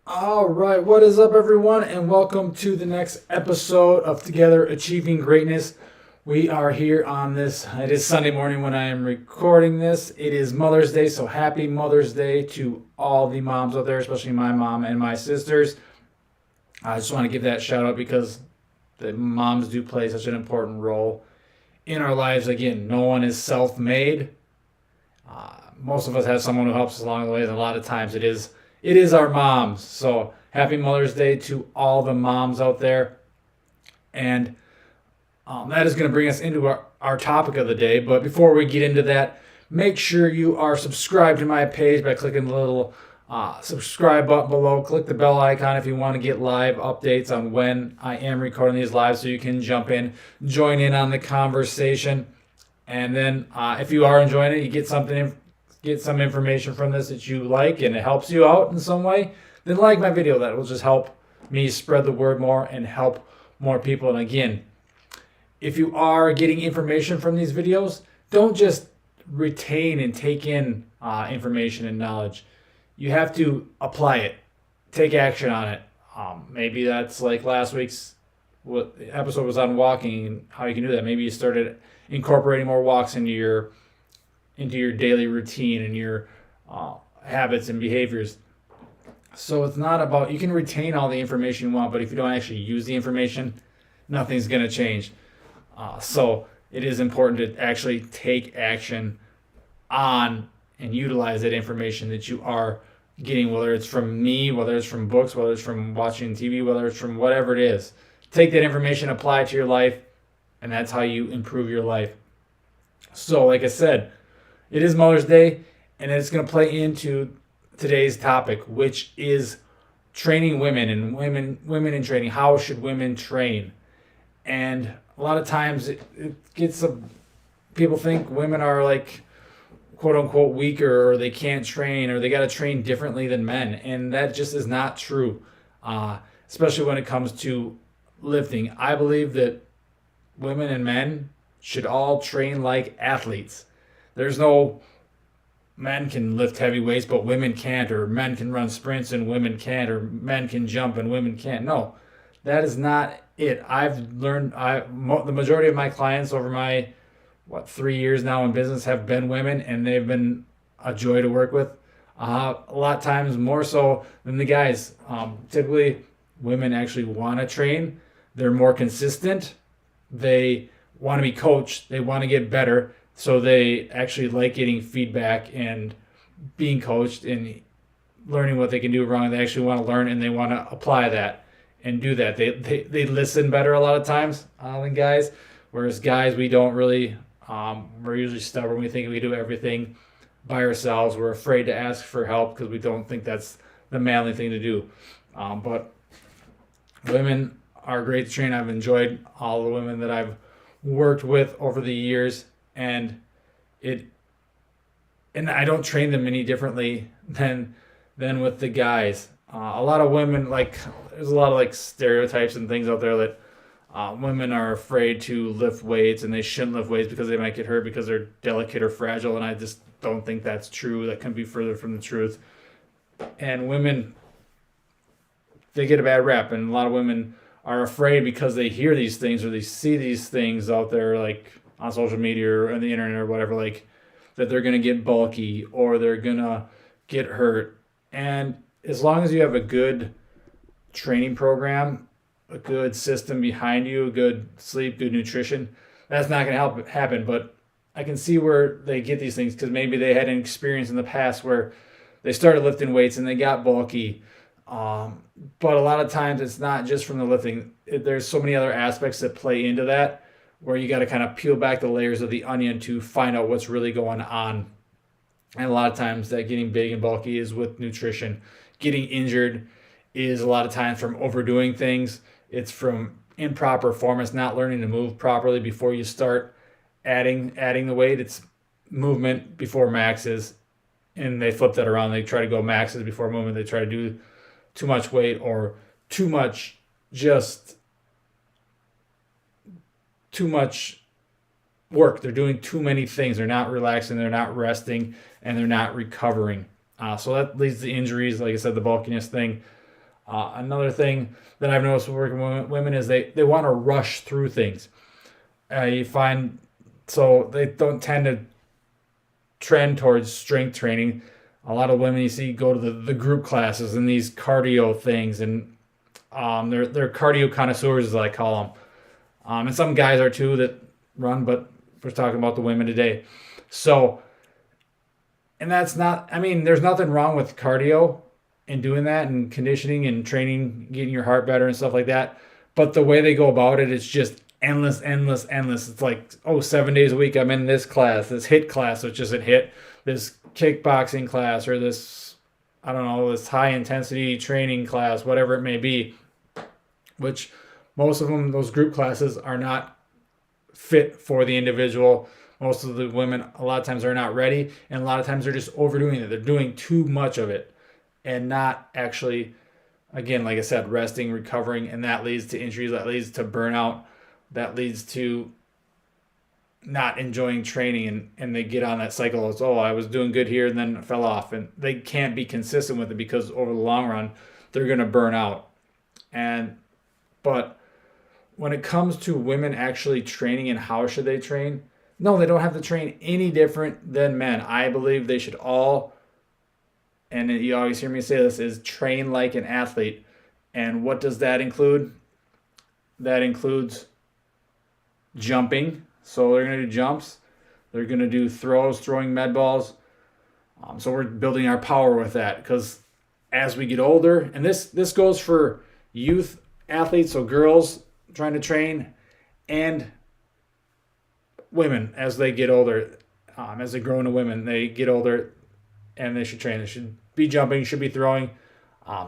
All right, what is up, everyone, and welcome to the next episode of Together Achieving Greatness. We are here on this. It is Sunday morning when I am recording this. It is Mother's Day, so happy Mother's Day to all the moms out there, especially my mom and my sisters. I just want to give that shout out because the moms do play such an important role in our lives. Again, no one is self-made. Most of us have someone who helps us along the way, and a lot of times it is our moms. So happy Mother's Day to all the moms out there. And that is going to bring us into our topic of the day. But before we get into that, make sure you are subscribed to my page by clicking the little subscribe button below. Click the bell icon if you want to get live updates on when I am recording these live so you can jump in, join in on the conversation. And then if you are enjoying it, you get some information from this that you like and it helps you out in some way, then like my video. That will just help me spread the word more and help more people. And again, if you are getting information from these videos, don't just retain and take in information and knowledge. You have to apply it, take action on it. Maybe that's like last week's episode was on walking and how you can do that. Maybe you started incorporating more walks into your daily routine and your habits and behaviors. So it's not about, you can retain all the information you want, but if you don't actually use the information, nothing's going to change. So it is important to actually take action on and utilize that information that you are getting, whether it's from me, whether it's from books, whether it's from watching TV, whether it's from whatever it is. Take that information, apply it to your life, and that's how you improve your life. So like I said, it is Mother's Day, and it's going to play into today's topic, which is training women and women in training. How should women train? And a lot of times it gets people think women are like quote unquote weaker, or they can't train, or they got to train differently than men, and that just is not true. Especially when it comes to lifting, I believe that women and men should all train like athletes. There's no men can lift heavy weights but women can't, or men can run sprints and women can't, or men can jump and women can't. No, that is not it. I've learned the majority of my clients over my 3 years now in business have been women, and they've been a joy to work with. A lot of times more so than the guys. Typically, women actually want to train. They're more consistent. They want to be coached. They want to get better. So they actually like getting feedback and being coached and learning what they can do wrong. They actually want to learn, and they want to apply that and do that. They listen better a lot of times than guys. Whereas guys, we don't really, we're usually stubborn. We think we do everything by ourselves. We're afraid to ask for help because we don't think that's the manly thing to do. But women are great to train. I've enjoyed all the women that I've worked with over the years. And I don't train them any differently than with the guys. A lot of women, like, there's a lot of like stereotypes and things out there that women are afraid to lift weights, and they shouldn't lift weights because they might get hurt because they're delicate or fragile. And I just don't think that's true. That couldn't be further from the truth. And women, they get a bad rap, and a lot of women are afraid because they hear these things or they see these things out there, like on social media or on the internet or whatever, like that they're going to get bulky or they're going to get hurt. And as long as you have a good training program, a good system behind you, good sleep, good nutrition, that's not going to help happen. But I can see where they get these things because maybe they had an experience in the past where they started lifting weights and they got bulky. But a lot of times it's not just from the lifting. There's so many other aspects that play into that, where you got to kind of peel back the layers of the onion to find out what's really going on. And a lot of times that getting big and bulky is with nutrition. Getting injured is a lot of times from overdoing things. It's from improper form. It's not learning to move properly before you start adding the weight. It's movement before maxes, and they flip that around. They try to go maxes before movement. They try to do too much weight or too much work. They're doing too many things. They're not relaxing. They're not resting, and they're not recovering. So that leads to injuries. Like I said, the bulkiness thing. Another thing that I've noticed working with women is they want to rush through things. You find so they don't tend to trend towards strength training. A lot of women you see go to the group classes and these cardio things, and they're cardio connoisseurs, as I call them. And some guys are too that run, but we're talking about the women today. So, and that's not, I mean, there's nothing wrong with cardio and doing that and conditioning and training, getting your heart better and stuff like that. But the way they go about it, it's just endless, endless, endless. It's like, 7 days a week I'm in this class, this HIIT class, which isn't HIIT, this kickboxing class, or this, I don't know, this high intensity training class, whatever it may be, which most of them, those group classes, are not fit for the individual. Most of the women, a lot of times, are not ready, and a lot of times they're just overdoing it. They're doing too much of it and not actually, again, like I said, resting, recovering, and that leads to injuries, that leads to burnout, that leads to not enjoying training, and they get on that cycle of, I was doing good here and then fell off, and they can't be consistent with it because over the long run, they're going to burn out. But when it comes to women actually training and how should they train, no, they don't have to train any different than men. I believe they should all, and you always hear me say this, is train like an athlete. And what does that include? That includes jumping. So they're going to do jumps. They're going to do throws, throwing med balls. So we're building our power with that, because as we get older, and this goes for youth athletes, so girls trying to train, and women as they get older, as they grow into women, they get older and they should train. They should be jumping, should be throwing,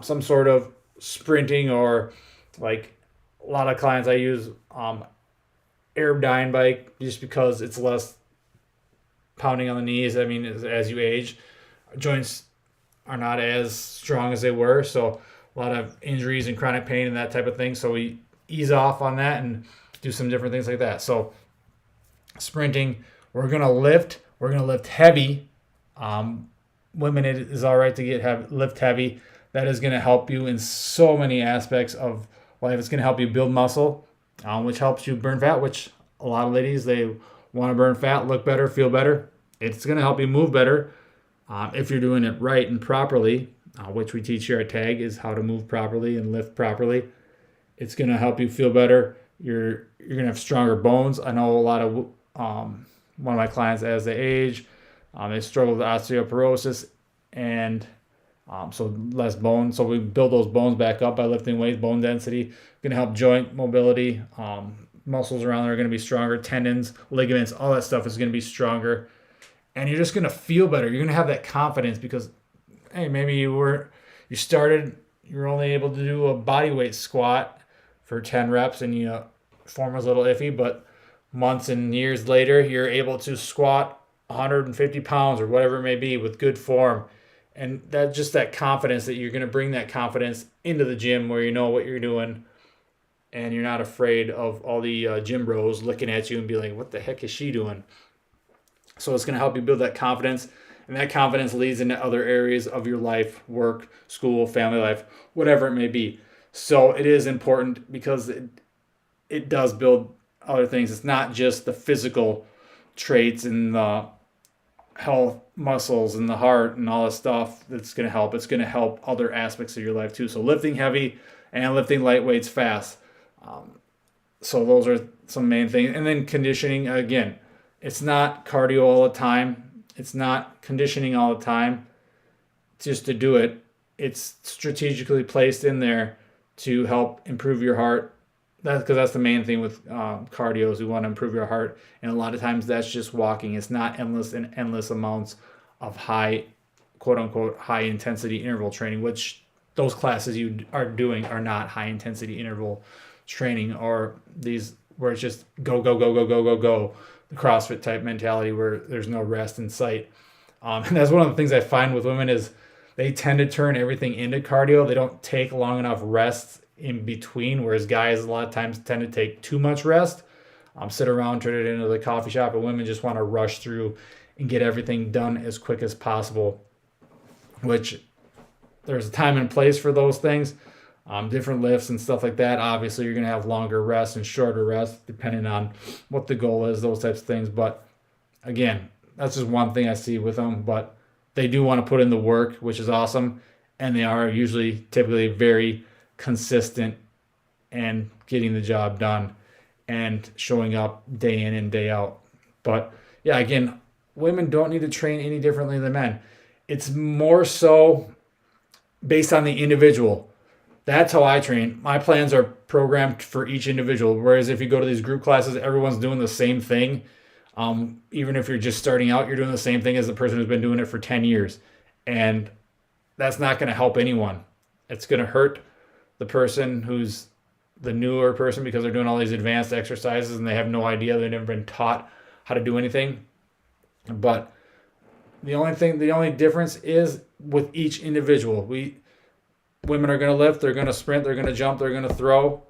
some sort of sprinting, or like a lot of clients I use aerodyne bike just because it's less pounding on the knees. I mean, as you age, joints are not as strong as they were, so a lot of injuries and chronic pain and that type of thing. So we ease off on that and do some different things like that. So sprinting, we're going to lift heavy. Women, it is all right to lift heavy. That is going to help you in so many aspects of life. It's going to help you build muscle, which helps you burn fat, which a lot of ladies, they want to burn fat, look better, feel better. It's going to help you move better if you're doing it right and properly, which we teach here at TAG, is how to move properly and lift properly. It's going to help you feel better. You're going to have stronger bones. I know a lot of one of my clients, as they age, they struggle with osteoporosis, and so less bone. So we build those bones back up by lifting weights. Bone density going to help joint mobility. Muscles around there are going to be stronger. Tendons, ligaments, all that stuff is going to be stronger. And you're just going to feel better. You're going to have that confidence because, hey, maybe you were only able to do a body weight squat for 10 reps and form was a little iffy, but months and years later, you're able to squat 150 pounds or whatever it may be with good form. And that's just that confidence that you're going to bring that confidence into the gym where you know what you're doing and you're not afraid of all the gym bros looking at you and be like, what the heck is she doing? So it's going to help you build that confidence, and that confidence leads into other areas of your life, work, school, family life, whatever it may be. So it is important because it does build other things. It's not just the physical traits and the health, muscles, and the heart and all this stuff that's going to help. It's going to help other aspects of your life too. So lifting heavy and lifting light weights fast. So those are some main things. And then conditioning, again, it's not cardio all the time. It's not conditioning all the time just to do it. It's strategically placed in there to help improve your heart. That's because that's the main thing with cardio is we want to improve your heart. And a lot of times that's just walking. It's not endless amounts of high, quote unquote, high intensity interval training, which those classes you are doing are not high intensity interval training, or these where it's just go, the CrossFit type mentality where there's no rest in sight. And that's one of the things I find with women is they tend to turn everything into cardio. They don't take long enough rest in between, whereas guys a lot of times tend to take too much rest, sit around, turn it into the coffee shop, and women just want to rush through and get everything done as quick as possible, which there's a time and place for those things. different lifts and stuff like that. Obviously, you're going to have longer rests and shorter rests depending on what the goal is, those types of things. But again, that's just one thing I see with them. But they do want to put in the work, which is awesome. And they are usually typically very consistent and getting the job done and showing up day in and day out. But yeah, again, women don't need to train any differently than men. It's more so based on the individual. That's how I train. My plans are programmed for each individual. Whereas if you go to these group classes, everyone's doing the same thing. Even if you're just starting out, you're doing the same thing as the person who's been doing it for 10 years. And that's not going to help anyone. It's going to hurt the person who's the newer person because they're doing all these advanced exercises and they have no idea. They've never been taught how to do anything. But the only difference is with each individual. Women are going to lift, they're going to sprint, they're going to jump, they're going to throw.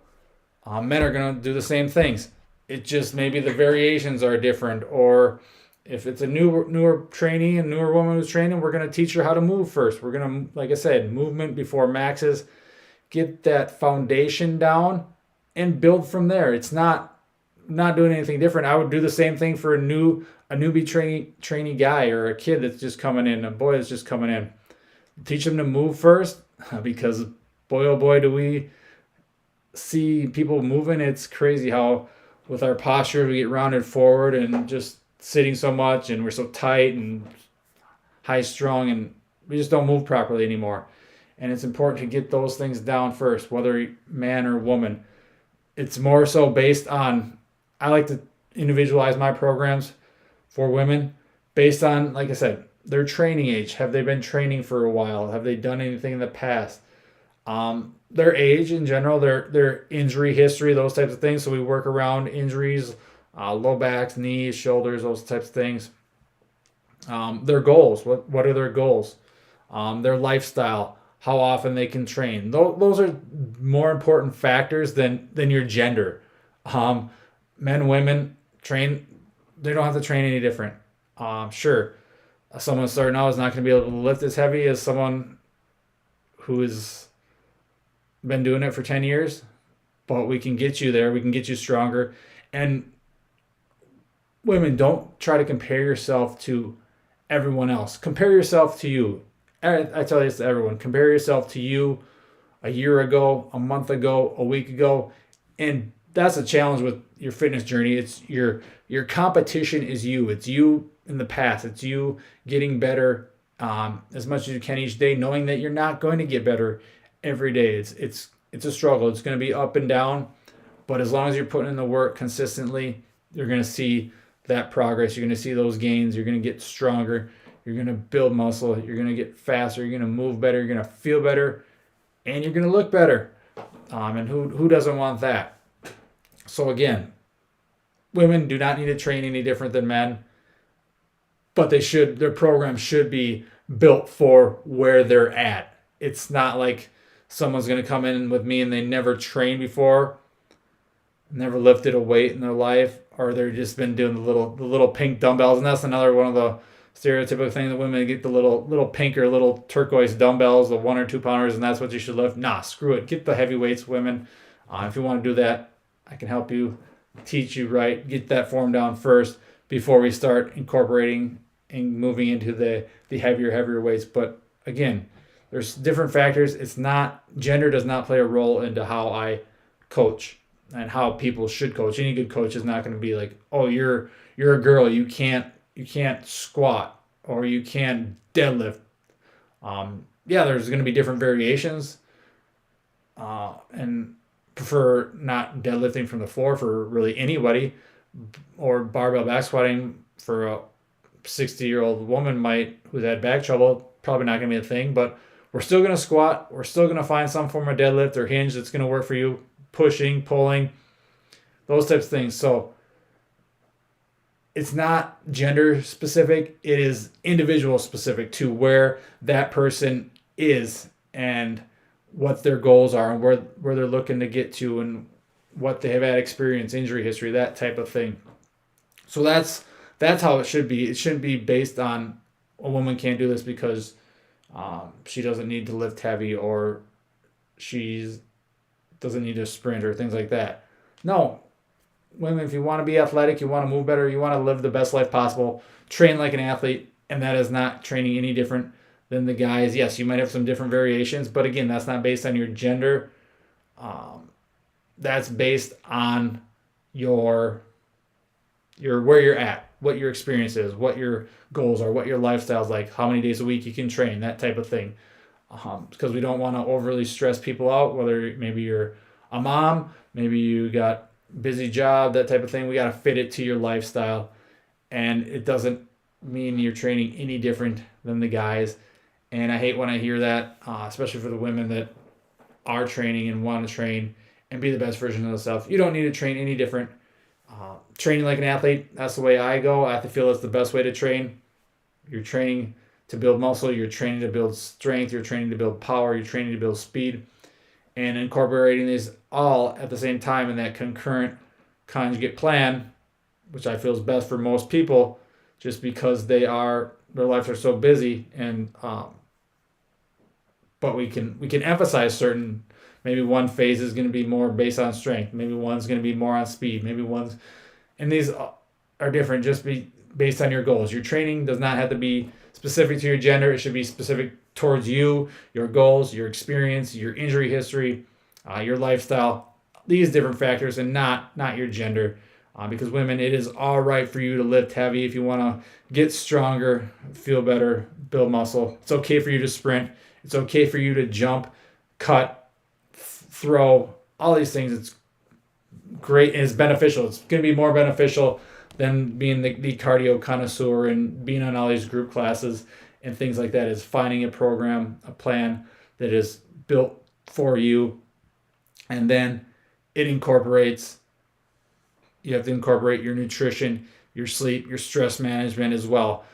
Men are going to do the same things. It just maybe the variations are different, or if it's a newer trainee, a newer woman who's training, we're going to teach her how to move first. We're going to, like I said, movement before maxes, get that foundation down and build from there. It's not doing anything different. I would do the same thing for a newbie trainee guy or a kid that's just coming in, a boy that's just coming in. Teach them to move first, because boy, oh boy, do we see people moving. It's crazy how with our posture we get rounded forward and just sitting so much, and we're so tight and high strung, and we just don't move properly anymore. And it's important to get those things down first, whether man or woman. It's more so based on, I like to individualize my programs for women based on, like I said, their training age. Have they been training for a while? Have they done anything in the past? Their age in general, their injury history, those types of things. So we work around injuries, low backs, knees, shoulders, those types of things. Their goals, what are their goals? Their lifestyle, how often they can train. Those are more important factors than your gender. Men, women train, they don't have to train any different. Sure, someone starting out is not going to be able to lift as heavy as someone who has been doing it for 10 years, but we can get you there. We can get you stronger. And women, don't try to compare yourself to everyone else. Compare yourself to you. I tell this to everyone. Compare yourself to you a year ago, a month ago, a week ago. And that's a challenge with your fitness journey. It's your competition is you. It's you in the past. It's you getting better as much as you can each day, knowing that you're not going to get better every day. It's a struggle. It's going to be up and down, but as long as you're putting in the work consistently, you're going to see that progress. You're going to see those gains. You're going to get stronger. You're going to build muscle. You're going to get faster. You're going to move better. You're going to feel better, and you're going to look better. And who doesn't want that? So again, women do not need to train any different than men, but their program should be built for where they're at. It's not like someone's going to come in with me and they never trained before, never lifted a weight in their life, or they've just been doing the little pink dumbbells. And that's another one of the stereotypical things, that women get the little pink or little turquoise dumbbells, the 1 or 2 pounders, and that's what you should lift. Nah, screw it. Get the heavyweights, women. If you want to do that, I can help you, teach you right, get that form down first before we start incorporating and moving into the heavier weights. But again, there's different factors. Gender does not play a role into how I coach and how people should coach. Any good coach is not going to be like, oh, you're a girl, you can't squat or you can't deadlift. Yeah, there's going to be different variations, and prefer not deadlifting from the floor for really anybody, or barbell back squatting for a 60-year-old woman who's had back trouble, probably not going to be a thing. But we're still going to squat. We're still going to find some form of deadlift or hinge that's going to work for you. Pushing, pulling, those types of things. So it's not gender specific. It is individual specific to where that person is and what their goals are and where they're looking to get to and what they have had experience, injury history, that type of thing. So that's how it should be. It shouldn't be based on a woman can't do this because she doesn't need to lift heavy, or she's doesn't need to sprint or things like that. No, women, if you want to be athletic, you want to move better, you want to live the best life possible, train like an athlete, and that is not training any different than the guys. Yes, you might have some different variations, but again, that's not based on your gender. That's based on your where you're at, what your experience is, what your goals are, what your lifestyle's like, how many days a week you can train, that type of thing. Because we don't want to overly stress people out, whether maybe you're a mom, maybe you got busy job, that type of thing. We got to fit it to your lifestyle, and it doesn't mean you're training any different than the guys. And I hate when I hear that, especially for the women that are training and want to train and be the best version of themselves. You don't need to train any different. Training like an athlete, that's the way I go. I feel it's the best way to train. You're training to build muscle, you're training to build strength, you're training to build power, you're training to build speed, and incorporating these all at the same time in that concurrent conjugate plan, which I feel is best for most people, just because their lives are so busy. And but we can emphasize certain. Maybe one phase is going to be more based on strength. Maybe one's going to be more on speed. Maybe one's, and these are different just based on your goals. Your training does not have to be specific to your gender. It should be specific towards you, your goals, your experience, your injury history, your lifestyle, these different factors, and not your gender. Because women, it is all right for you to lift heavy if you want to get stronger, feel better, build muscle. It's okay for you to sprint. It's okay for you to jump, cut, throw, all these things. It's great and it's beneficial. It's going to be more beneficial than being the cardio connoisseur and being on all these group classes and things like that. Is finding a program, a plan that is built for you, and then it incorporates, you have to incorporate your nutrition, your sleep, your stress management as well,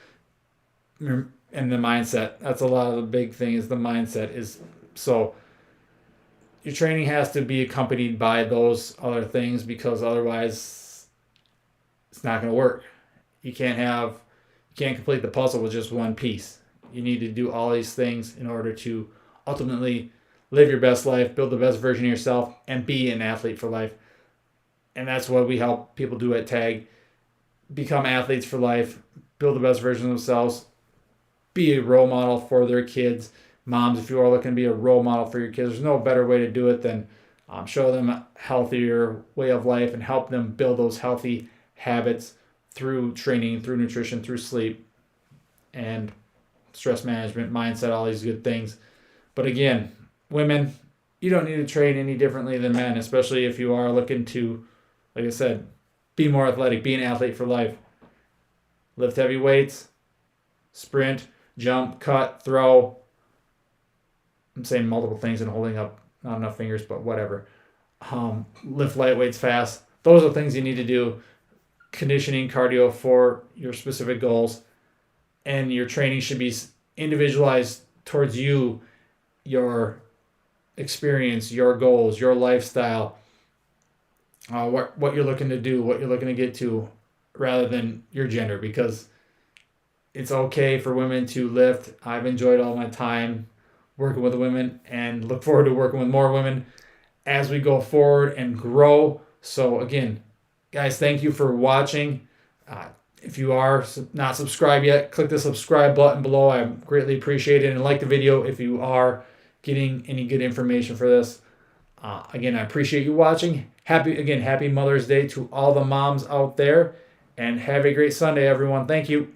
and the mindset. That's a lot of the big thing is the mindset. Is so your training has to be accompanied by those other things, because otherwise it's not going to work. You can't complete the puzzle with just one piece. You need to do all these things in order to ultimately live your best life, build the best version of yourself, and be an athlete for life. And that's what we help people do at TAG. Become athletes for life, build the best version of themselves, be a role model for their kids. Moms, if you are looking to be a role model for your kids, there's no better way to do it than show them a healthier way of life and help them build those healthy habits through training, through nutrition, through sleep, and stress management, mindset, all these good things. But again, women, you don't need to train any differently than men, especially if you are looking to, like I said, be more athletic, be an athlete for life. Lift heavy weights, sprint, jump, cut, throw. I'm saying multiple things and holding up not enough fingers, but whatever. Lift light weights fast. Those are things you need to do. Conditioning, cardio for your specific goals. And your training should be individualized towards you, your experience, your goals, your lifestyle, what you're looking to do, what you're looking to get to, rather than your gender. Because it's okay for women to lift. I've enjoyed all my time working with women and look forward to working with more women as we go forward and grow. So again, guys, thank you for watching. If you are not subscribed yet, click the subscribe button below. I greatly appreciate it. And like the video if you are getting any good information for this. Again, I appreciate you watching. Happy Mother's Day to all the moms out there. And have a great Sunday, everyone. Thank you.